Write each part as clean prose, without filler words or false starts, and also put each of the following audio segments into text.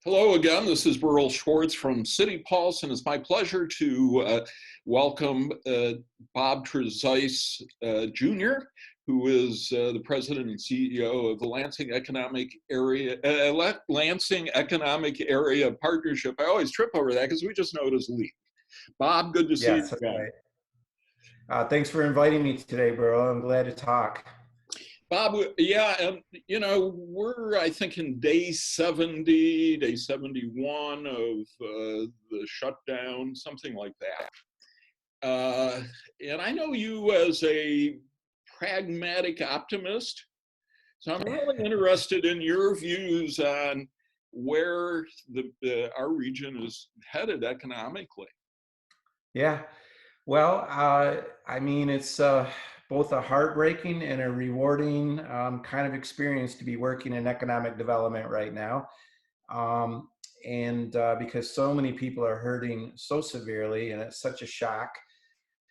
Hello again, this is Berl Schwartz from City Pulse, and it's my pleasure to welcome Bob Trezise Jr., who is the president and CEO of the Lansing Economic Area Partnership. I always trip over that because we just know it as LEAP. Bob, good to see you Yes, that's again. right. Thanks for inviting me today, Berl. I'm glad to talk. Bob, yeah, and we're, I think, in day 70, day 71 of the shutdown, something like that. And I know you as a pragmatic optimist, so I'm really interested in your views on where our region is headed economically. Yeah, well, I mean, it's both a heartbreaking and a rewarding kind of experience to be working in economic development right now. Um, and because so many people are hurting so severely, and it's such a shock.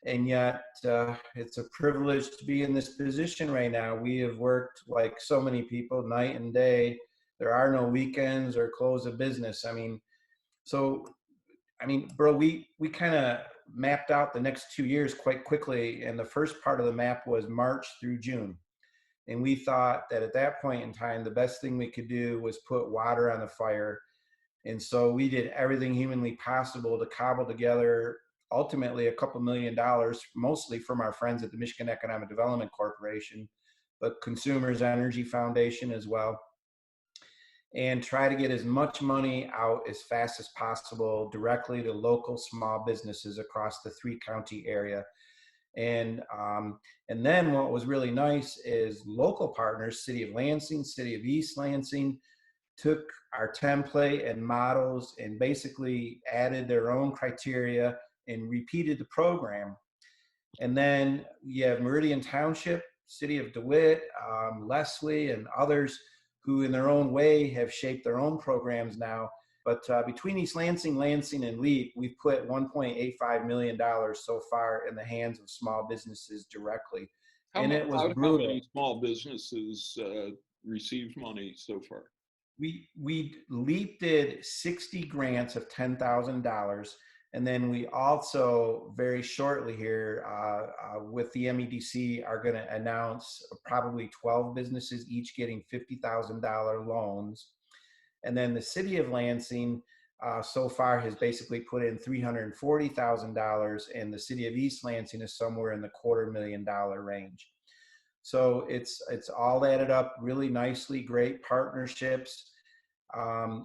And yet, it's a privilege to be in this position right now. We have worked like so many people night and day. There are no weekends or close of business. So bro, we kind of mapped out the next 2 years quite quickly, and the first part of the map was March through June. And we thought that at that point in time, the best thing we could do was put water on the fire. And so we did everything humanly possible to cobble together ultimately a couple $1 million, mostly from our friends at the Michigan Economic Development Corporation, but Consumers Energy Foundation as well, and try to get as much money out as fast as possible directly to local small businesses across the 3-county area. And then what was really nice is local partners, City of Lansing, City of East Lansing, took our template and models and basically added their own criteria and repeated the program. And then you have Meridian Township, City of DeWitt, Leslie, and others who in their own way have shaped their own programs now. But between East Lansing, and LEAP, we've put $1.85 million so far in the hands of small businesses directly. It was brutal. How many small businesses received money so far? LEAP did 60 grants of $10,000. And then we also very shortly here with the MEDC are going to announce probably 12 businesses each getting $50,000 loans. And then the City of Lansing so far has basically put in $340,000, and the City of East Lansing is somewhere in the $250,000 range. So it's all added up really nicely, great partnerships.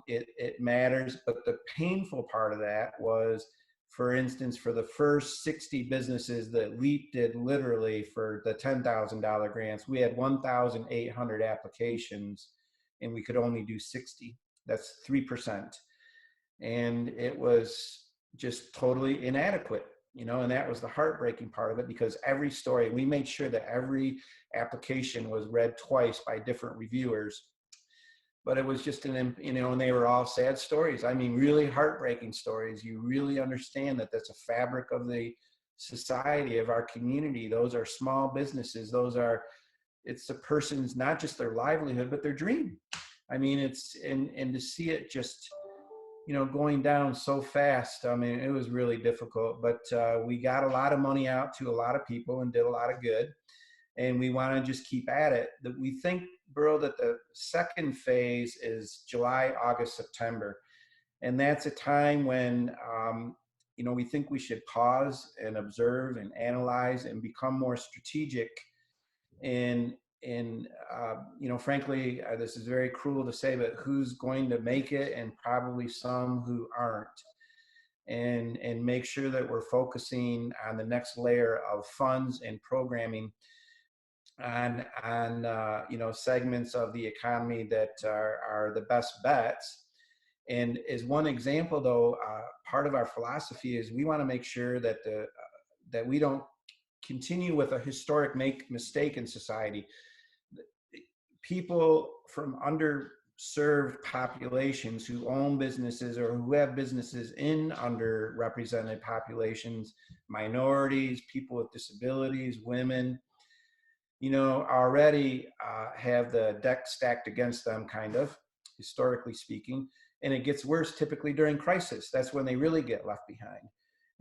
It matters, but the painful part of that was, for instance, for the first 60 businesses that LEAP did literally for the $10,000 grants, we had 1,800 applications and we could only do 60. That's 3%. And it was just totally inadequate, and that was the heartbreaking part of it, because every story, we made sure that every application was read twice by different reviewers. But it was just and they were all sad stories. I mean, really heartbreaking stories. You really understand that that's a fabric of the society, of our community. Those are small businesses. It's the person's, not just their livelihood, but their dream. I mean, and to see it just, going down so fast. I mean, it was really difficult, but we got a lot of money out to a lot of people and did a lot of good. And we want to just keep at it. That we think, Berl, that the second phase is July, August, September. And that's a time when, we think we should pause and observe and analyze and become more strategic. And frankly, this is very cruel to say, but who's going to make it, and probably some who aren't. And make sure that we're focusing on the next layer of funds and programming on segments of the economy that are the best bets. And as one example, though, part of our philosophy is we want to make sure that that we don't continue with a historic mistake in society. People from underserved populations who own businesses or who have businesses in underrepresented populations, minorities, people with disabilities, women, already have the deck stacked against them, kind of, historically speaking. And it gets worse typically during crisis. That's when they really get left behind.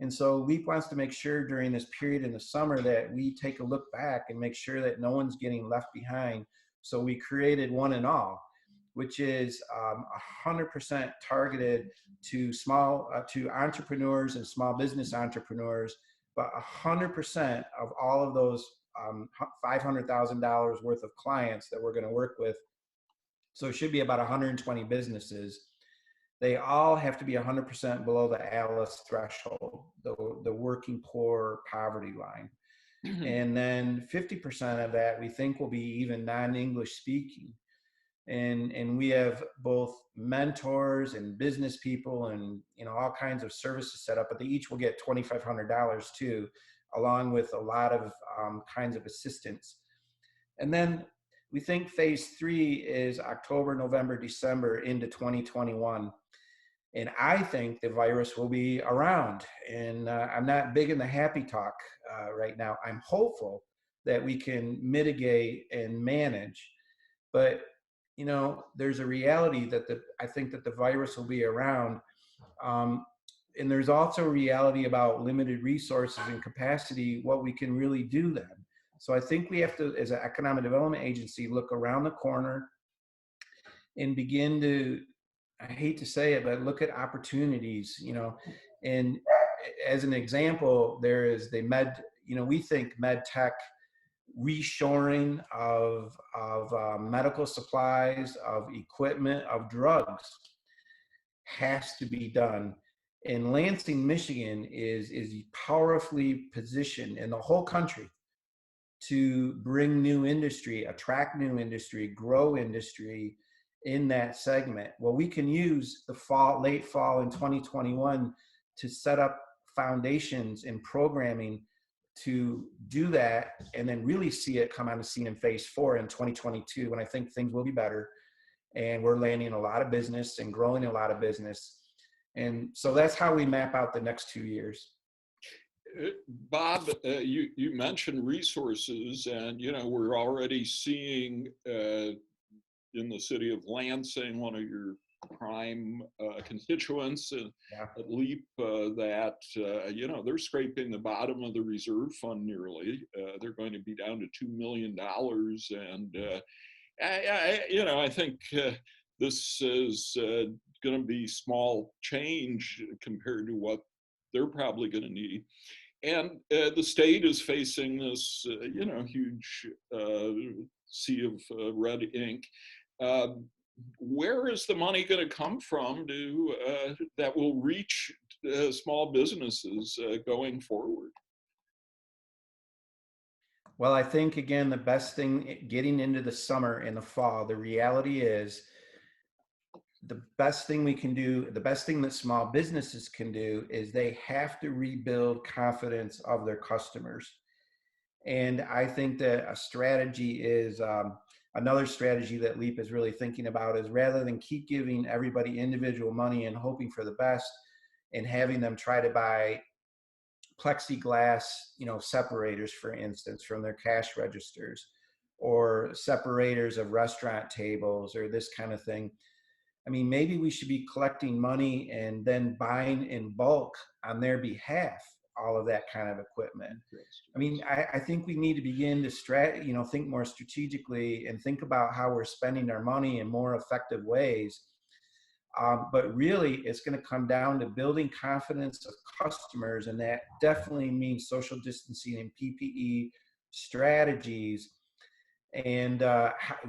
And so LEAP wants to make sure during this period in the summer that we take a look back and make sure that no one's getting left behind. So we created One and All, which is 100% targeted to to entrepreneurs and small business entrepreneurs, but 100% of all of those $500,000 worth of clients that we're going to work with. So it should be about 120 businesses. They all have to be 100% below the ALICE threshold, the working poor poverty line. And then 50% of that we think will be even non-English speaking. And we have both mentors and business people and all kinds of services set up, but they each will get $2,500 too, along with a lot of kinds of assistance. And then we think phase 3 is October, November, December into 2021. And I think the virus will be around. And I'm not big in the happy talk right now. I'm hopeful that we can mitigate and manage. But, there's a reality that I think that the virus will be around. And there's also a reality about limited resources and capacity, what we can really do then. So I think we have to, as an economic development agency, look around the corner and begin to, I hate to say it, but look at opportunities, and as an example, there is we think med tech reshoring of medical supplies, of equipment, of drugs has to be done. And Lansing, Michigan is powerfully positioned in the whole country to bring new industry, attract new industry, grow industry in that segment. Well, we can use the late fall in 2021 to set up foundations and programming to do that, and then really see it come on the scene in phase 4 in 2022, when I think things will be better and we're landing a lot of business and growing a lot of business. And so that's how we map out the next 2 years. Bob, you mentioned resources, and we're already seeing in the city of Lansing, one of your prime constituents at LEAP, that they're scraping the bottom of the reserve fund nearly. They're going to be down to $2 million, and I think this is going to be small change compared to what they're probably going to need. And the state is facing this, huge sea of red ink. Where is the money going to come from that will reach small businesses going forward? Well, I think, again, the best thing getting into the summer and the fall, the reality is the best thing we can do, the best thing that small businesses can do, is they have to rebuild confidence of their customers. And I think that a strategy is, another strategy that LEAP is really thinking about is, rather than keep giving everybody individual money and hoping for the best and having them try to buy plexiglass, separators, for instance, from their cash registers, or separators of restaurant tables, or this kind of thing. I mean, maybe we should be collecting money and then buying in bulk on their behalf all of that kind of equipment. I mean, I think we need to begin to think more strategically and think about how we're spending our money in more effective ways. But really, it's going to come down to building confidence of customers, and that definitely means social distancing and PPE strategies. And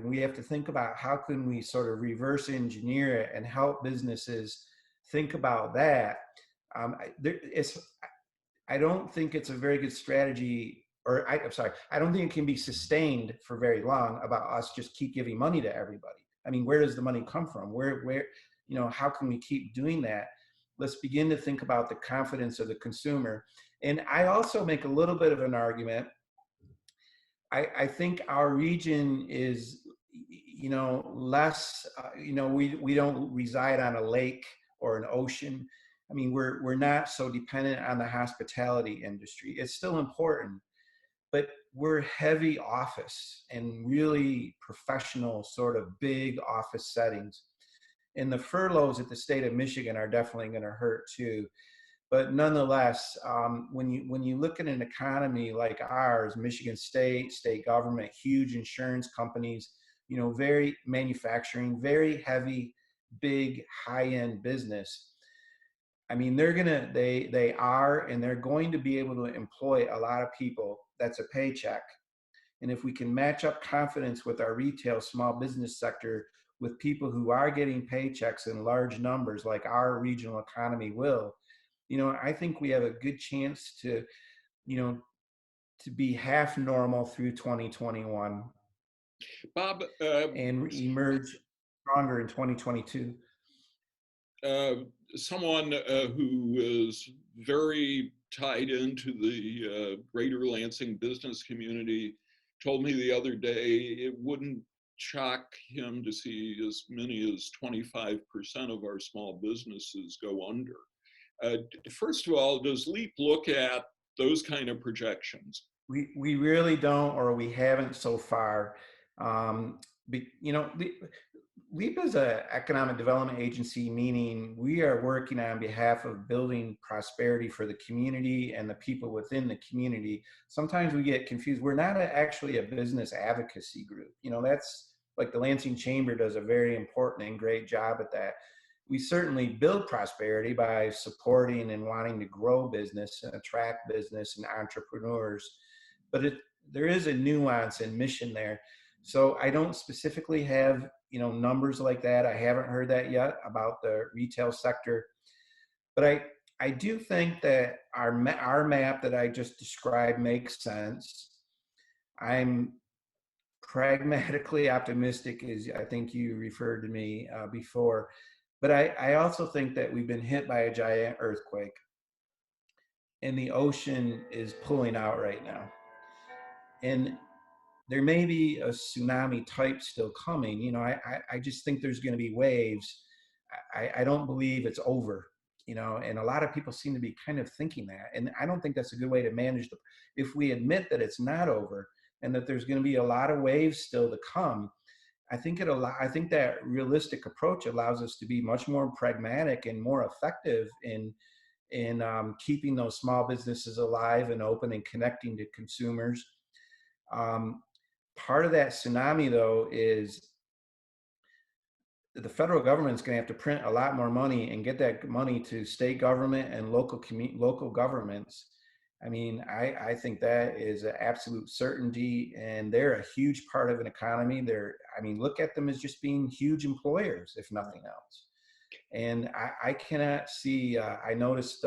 we have to think about how can we sort of reverse engineer it and help businesses think about that. I don't think it's a very good strategy, I don't think it can be sustained for very long about us just keep giving money to everybody. I mean, where does the money come from? How can we keep doing that? Let's begin to think about the confidence of the consumer. And I also make a little bit of an argument. I think our region is, less, we don't reside on a lake or an ocean. I mean, we're not so dependent on the hospitality industry. It's still important, but we're heavy office and really professional, sort of big office settings. And the furloughs at the state of Michigan are definitely going to hurt too. But nonetheless, when you look at an economy like ours, Michigan state government, huge insurance companies, very manufacturing, very heavy, big, high-end business. I mean, they are, and they're going to be able to employ a lot of people. That's a paycheck. And if we can match up confidence with our retail small business sector with people who are getting paychecks in large numbers, like our regional economy will, I think we have a good chance to, to be half normal through 2021 Bob, and emerge stronger in 2022. Someone who is very tied into the Greater Lansing business community told me the other day it wouldn't shock him to see as many as 25% of our small businesses go under. First of all, does LEAP look at those kind of projections? We really don't, or we haven't so far. LEAP is an economic development agency, meaning we are working on behalf of building prosperity for the community and the people within the community. Sometimes we get confused. We're not actually a business advocacy group. That's like the Lansing Chamber does a very important and great job at that. We certainly build prosperity by supporting and wanting to grow business and attract business and entrepreneurs. But there is a nuance and mission there. So I don't specifically have, numbers like that. I haven't heard that yet about the retail sector. But I do think that our map that I just described makes sense. I'm pragmatically optimistic, as I think you referred to me before. But I also think that we've been hit by a giant earthquake, and the ocean is pulling out right now. And there may be a tsunami type still coming. I just think there's going to be waves. I don't believe it's over, and a lot of people seem to be kind of thinking that. And I don't think that's a good way to manage if we admit that it's not over and that there's going to be a lot of waves still to come. I think that realistic approach allows us to be much more pragmatic and more effective in keeping those small businesses alive and open and connecting to consumers. Part of that tsunami, though, is the federal government's going to have to print a lot more money and get that money to state government and local governments. I mean, I think that is an absolute certainty, and they're a huge part of an economy. Look at them as just being huge employers, if nothing else. And I cannot see. I noticed.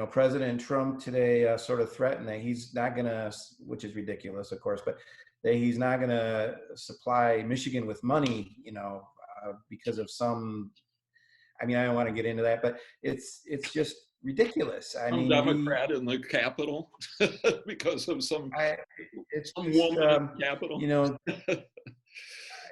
President Trump today sort of threatened that he's not going to, which is ridiculous, of course, but that he's not going to supply Michigan with money, because of some. I don't want to get into that, but it's just ridiculous. Some Democrat in the Capitol because of some woman in the Capitol.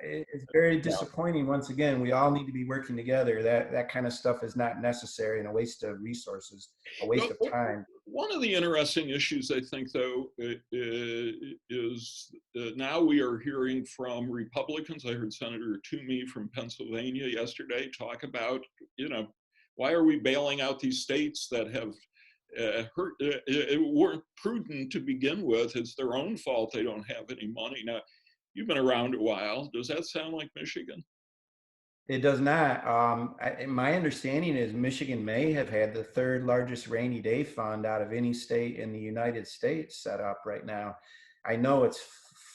It's very disappointing. Once again, we all need to be working together. That kind of stuff is not necessary and a waste of resources, a waste of time. One of the interesting issues, I think, though, is now we are hearing from Republicans. I heard Senator Toomey from Pennsylvania yesterday talk about, why are we bailing out these states that have weren't prudent to begin with? It's their own fault they don't have any money. Now, you've been around a while. Does that sound like Michigan? It does not. My understanding is Michigan may have had the third largest rainy day fund out of any state in the United States set up right now. I know it's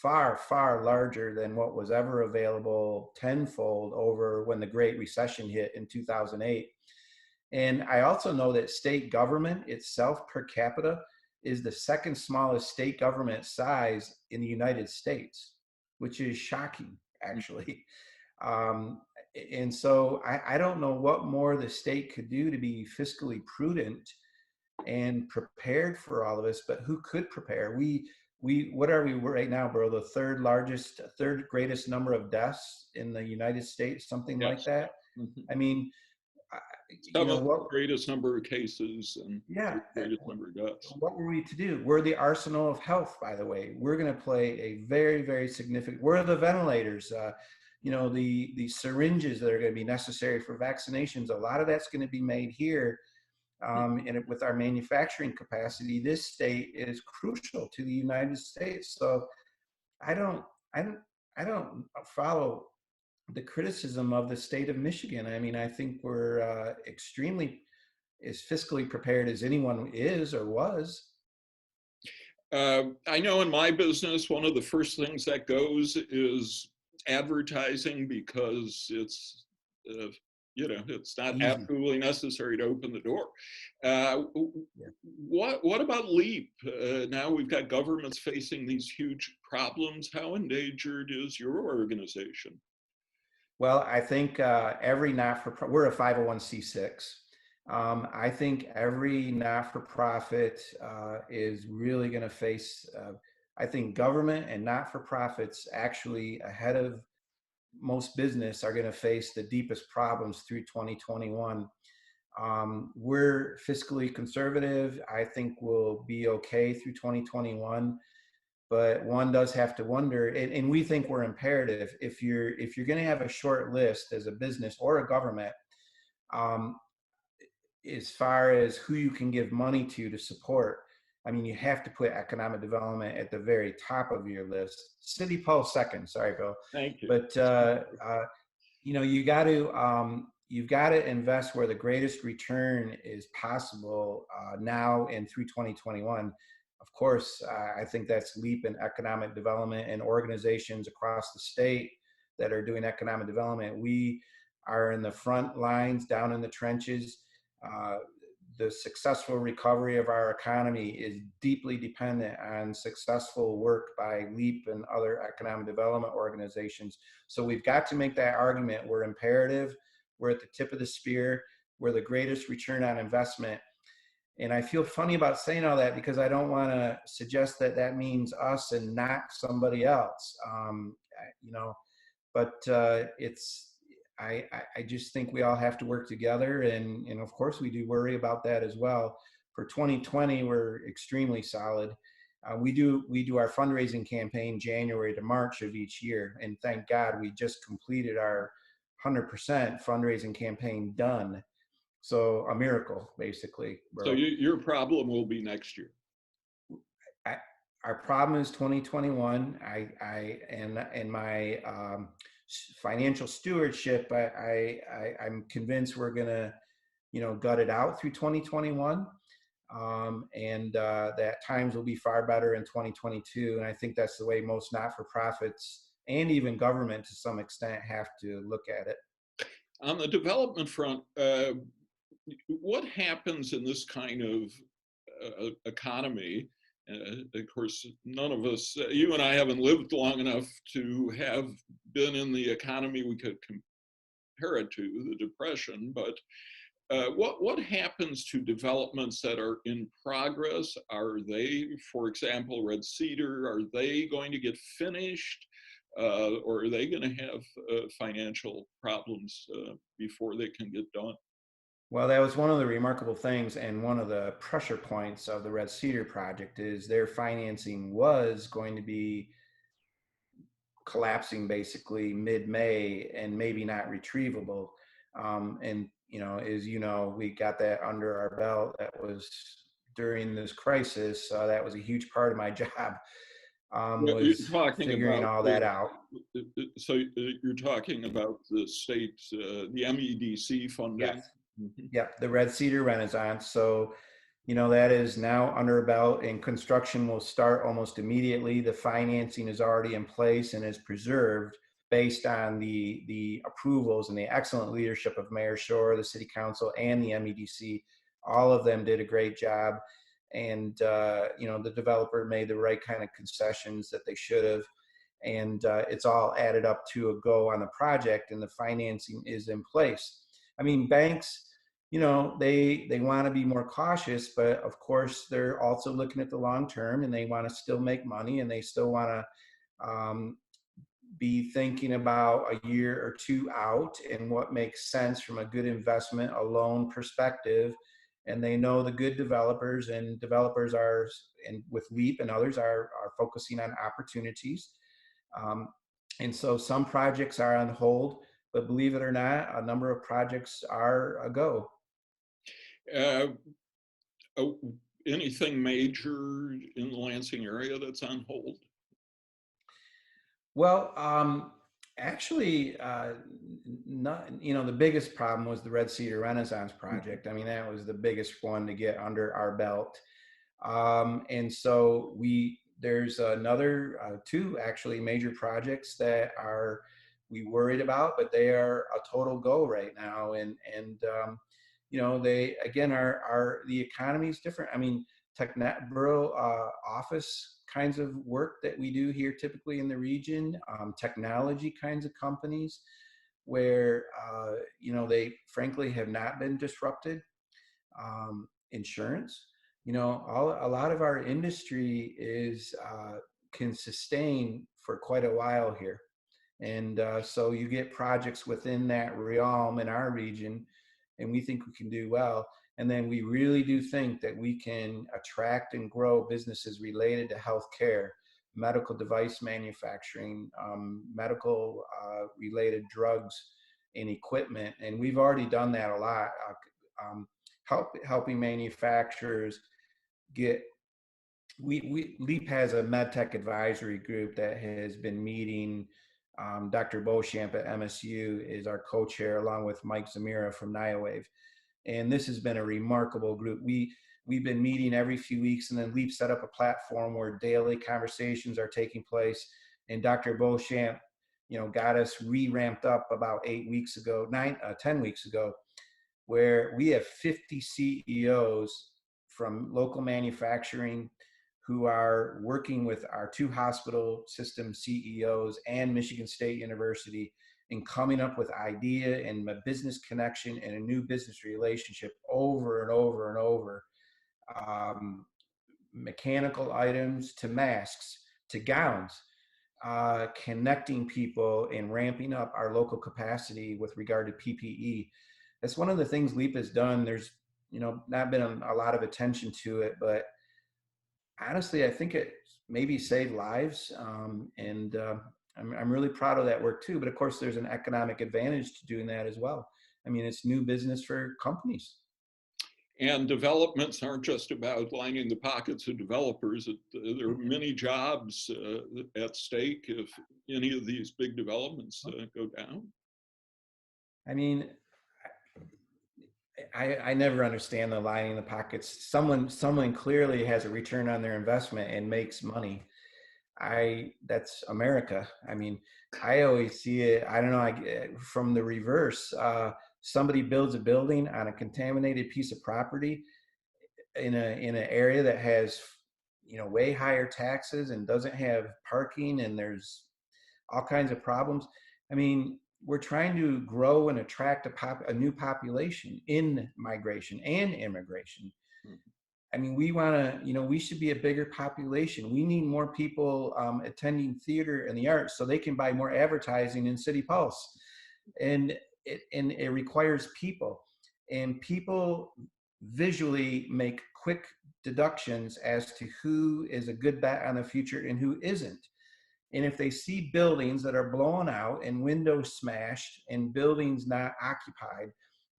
far, far larger than what was ever available tenfold over when the Great Recession hit in 2008. And I also know that state government itself per capita is the second smallest state government size in the United States, which is shocking, actually. And so I don't know what more the state could do to be fiscally prudent and prepared for all of this, but who could prepare? What are we right now, bro? The third greatest number of deaths in the United States, something like that. Mm-hmm. Greatest number of cases and greatest number of deaths. What were we to do? We're the arsenal of health, by the way. We're going to play a very, very significant. We're the ventilators. the syringes that are going to be necessary for vaccinations, a lot of that's going to be made here. And with our manufacturing capacity, this state is crucial to the United States. So I don't, I don't, I don't follow the criticism of the state of Michigan. I mean, I think we're extremely as fiscally prepared as anyone is or was. I know in my business, one of the first things that goes is advertising, because it's, it's not Easy. absolutely necessary to open the door. Uh, Yeah. what about LEAP? Now we've got governments facing these huge problems. How endangered is your organization? Well, I think every we're a 501c6. I think every not-for-profit is really going to face, I think government and not-for-profits actually ahead of most business are going to face the deepest problems through 2021. We're fiscally conservative. I think we'll be okay through 2021. But one does have to wonder, and we think we're imperative. If you're going to have a short list as a business or a government, um, as far as who you can give money to support, I mean, you have to put economic development at the very top of your list. City Pulse second. Sorry, Bill. Thank you. But you've got to invest where the greatest return is possible now and through 2021. Of course, I think that's LEAP in economic development and organizations across the state that are doing economic development. We are in the front lines, down in the trenches. The successful recovery of our economy is deeply dependent on successful work by LEAP and other economic development organizations. So we've got to make that argument. We're imperative. We're at the tip of the spear. We're the greatest return on investment. And I feel funny about saying all that because I don't want to suggest that that means us and not somebody else. But I just think we all have to work together, and of course we do worry about that as well. For 2020, we're extremely solid. We do our fundraising campaign January to March of each year, and thank God we just completed our 100% fundraising campaign done. So a miracle, basically. So your problem will be next year. Our problem is 2021. And my financial stewardship, I'm convinced we're gonna, gut it out through 2021, and that times will be far better in 2022. And I think that's the way most not-for-profits and even government to some extent have to look at it. On the development front, what happens in this kind of economy? Of course, none of us, you and I haven't lived long enough to have been in the economy we could compare it to, the Depression, but what happens to developments that are in progress? Are they, for example, Red Cedar, are they going to get finished? Or are they going to have financial problems before they can get done? Well, that was one of the remarkable things, and one of the pressure points of the Red Cedar project is their financing was going to be collapsing basically mid-May and maybe not retrievable. And as we got that under our belt. That was during this crisis. That was a huge part of my job. Was figuring all that out. So you're talking about the state, the MEDC funding? Yes. Yeah, the Red Cedar Renaissance. So, that is now under a belt, and construction will start almost immediately. The financing is already in place and is preserved based on the approvals and the excellent leadership of Mayor Shore, the City Council, and the MEDC. All of them did a great job. And, the developer made the right kind of concessions that they should have. And it's all added up to a go on the project, and the financing is in place. I mean, banks, they want to be more cautious, but of course they're also looking at the long term, and they want to still make money, and they still want to be thinking about a year or two out and what makes sense from a good investment, a loan perspective. And they know the good developers, and developers are, and with LEAP and others are focusing on opportunities. And so some projects are on hold, but believe it or not, a number of projects are a go. Uh, oh, anything major in the Lansing area that's on hold? Well, actually, not, the biggest problem was the Red Cedar Renaissance project. I mean, that was the biggest one to get under our belt. And so there's another two actually major projects that are we worried about, but they are a total go right now. They again are the economy is different. I mean, Berl office kinds of work that we do here typically in the region, technology kinds of companies where they frankly have not been disrupted. Insurance, a lot of our industry is can sustain for quite a while here. And so you get projects within that realm in our region, and we think we can do well. And then we really do think that we can attract and grow businesses related to healthcare, medical device manufacturing, medical related drugs and equipment. And we've already done that a lot, helping manufacturers get LEAP has a medtech advisory group that has been meeting. Dr. Beauchamp at MSU is our co-chair, along with Mike Zamira from NIOWAVE. And this has been a remarkable group. We've been meeting every few weeks, and then LEAP set up a platform where daily conversations are taking place. And Dr. Beauchamp, got us re-ramped up about 10 weeks ago, where we have 50 CEOs from local manufacturing who are working with our two hospital system CEOs and Michigan State University in coming up with idea and a business connection and a new business relationship over and over and over. Mechanical items to masks to gowns, connecting people and ramping up our local capacity with regard to PPE. That's one of the things LEAP has done. There's not been a lot of attention to it, but honestly, I think it maybe saved lives. I'm really proud of that work too. But of course, there's an economic advantage to doing that as well. I mean, it's new business for companies. And developments aren't just about lining the pockets of developers. There are many jobs at stake if any of these big developments go down. I mean, I never understand the lining the pockets. Someone clearly has a return on their investment and makes money. That's America. I mean, I always see it. I don't know. From the reverse, somebody builds a building on a contaminated piece of property in an area that has way higher taxes and doesn't have parking, and there's all kinds of problems. I mean, we're trying to grow and attract a new population in migration and immigration. I mean, we want to, we should be a bigger population. We need more people attending theater and the arts so they can buy more advertising in City Pulse. And it requires people. And people visually make quick deductions as to who is a good bet on the future and who isn't. And if they see buildings that are blown out and windows smashed and buildings not occupied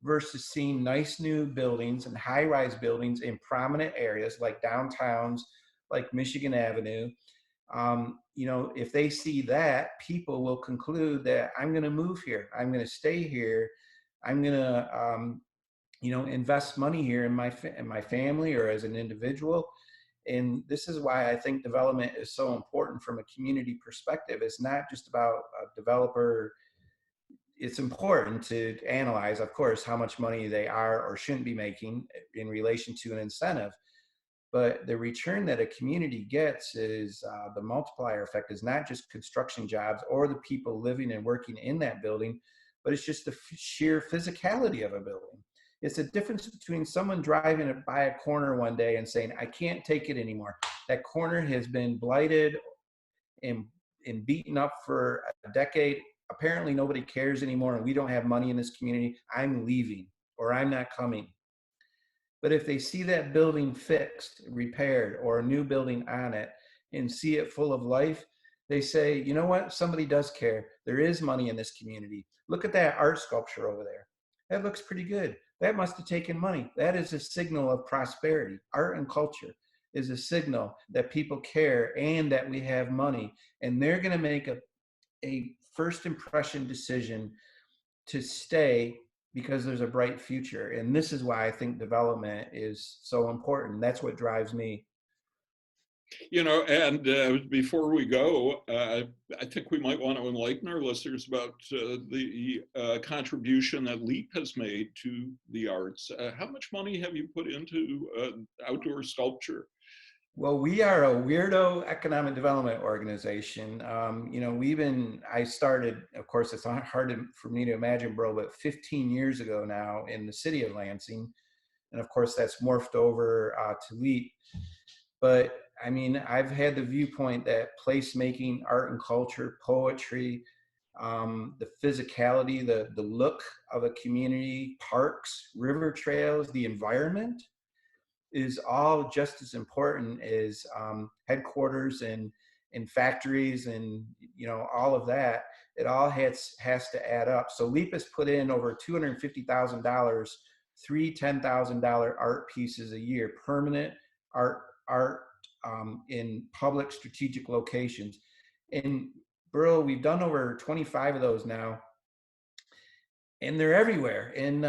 versus seeing nice new buildings and high-rise buildings in prominent areas like downtowns, like Michigan Avenue, if they see that, people will conclude that I'm going to move here, I'm going to stay here, I'm going to, invest money here in my family or as an individual. And this is why I think development is so important from a community perspective. It's not just about a developer. It's important to analyze, of course, how much money they are or shouldn't be making in relation to an incentive. But the return that a community gets is the multiplier effect is not just construction jobs or the people living and working in that building, but it's just the sheer physicality of a building. It's a difference between someone driving by a corner one day and saying, I can't take it anymore. That corner has been blighted and beaten up for a decade. Apparently nobody cares anymore and we don't have money in this community. I'm leaving or I'm not coming. But if they see that building fixed, repaired, or a new building on it and see it full of life, They say, you know what? Somebody does care. There is money in this community. Look at that art sculpture over there. That looks pretty good. That must have taken money. That is a signal of prosperity. Art and culture is a signal that people care and that we have money. And they're going to make a first impression decision to stay because there's a bright future. And this is why I think development is so important. That's what drives me. You know, and before we go, I think we might want to enlighten our listeners about the contribution that LEAP has made to the arts. How much money have you put into outdoor sculpture? Well, we are a weirdo economic development organization. You know, I started, of course, it's hard for me to imagine, bro, but 15 years ago now in the city of Lansing. And of course, that's morphed over to LEAP. But I mean, I've had the viewpoint that placemaking, art and culture, poetry, the physicality, the look of a community, parks, river trails, the environment is all just as important as headquarters and factories and, you know, all of that. It all has to add up. So LEAP has put in over $250,000, three $10,000 art pieces a year, permanent art in public strategic locations. In Berl, we've done over 25 of those now, and they're everywhere. And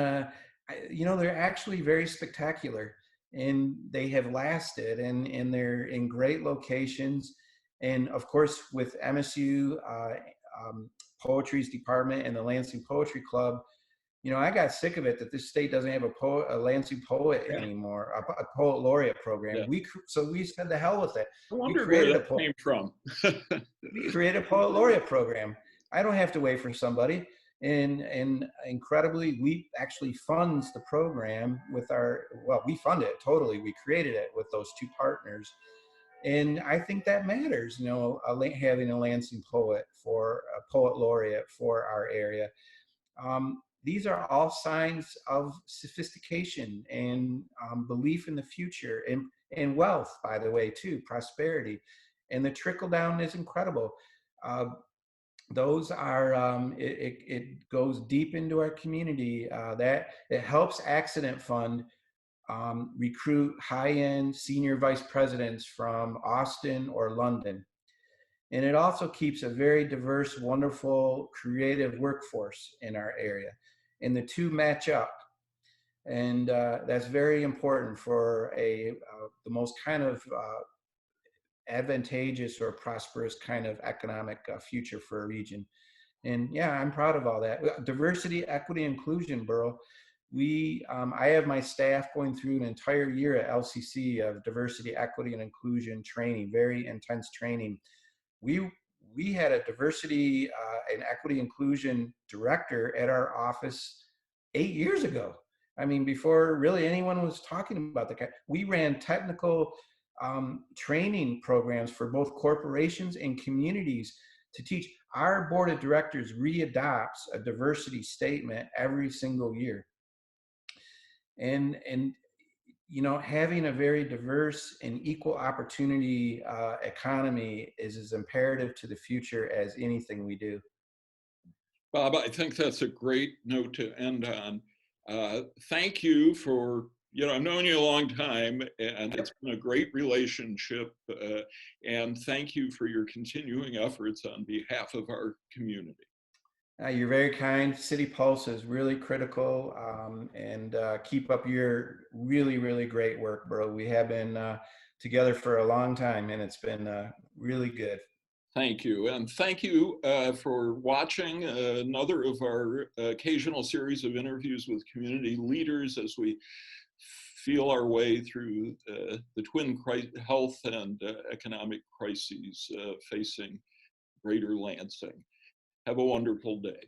you know, they're actually very spectacular, and they have lasted, and they're in great locations. And of course, with MSU Poetry's department and the Lansing Poetry Club, you know, I got sick of it that this state doesn't have a Lansing poet anymore, a poet laureate program. Yeah. So we said the hell with it. I wonder where that came from. We created a poet laureate program. I don't have to wait for somebody. And incredibly, we actually funds the program with we fund it totally. We created it with those two partners. And I think that matters, you know, having a Lansing poet for a poet laureate for our area. These are all signs of sophistication and belief in the future and wealth, by the way, too, prosperity. And the trickle down is incredible. Those are, it goes deep into our community. That it helps Accident Fund recruit high-end senior vice presidents from Austin or London. And it also keeps a very diverse, wonderful, creative workforce in our area. And the two match up. And that's very important for the most kind of advantageous or prosperous kind of economic future for a region. And yeah, I'm proud of all that. Diversity, equity, inclusion, Berl. I have my staff going through an entire year at LCC of diversity, equity, and inclusion training, very intense training. We had a diversity and equity inclusion director at our office 8 years ago. I mean, before really anyone was talking about that. We ran technical training programs for both corporations and communities to teach. Our board of directors readopts a diversity statement every single year. And you know, having a very diverse and equal opportunity economy is as imperative to the future as anything we do. Bob, I think that's a great note to end on. Thank you for, you know, I've known you a long time, and it's been a great relationship. And thank you for your continuing efforts on behalf of our community. You're very kind. City Pulse is really critical, and keep up your really, really great work, bro. We have been together for a long time, and it's been really good. Thank you. And thank you for watching another of our occasional series of interviews with community leaders as we feel our way through the twin health and economic crises facing Greater Lansing. Have a wonderful day.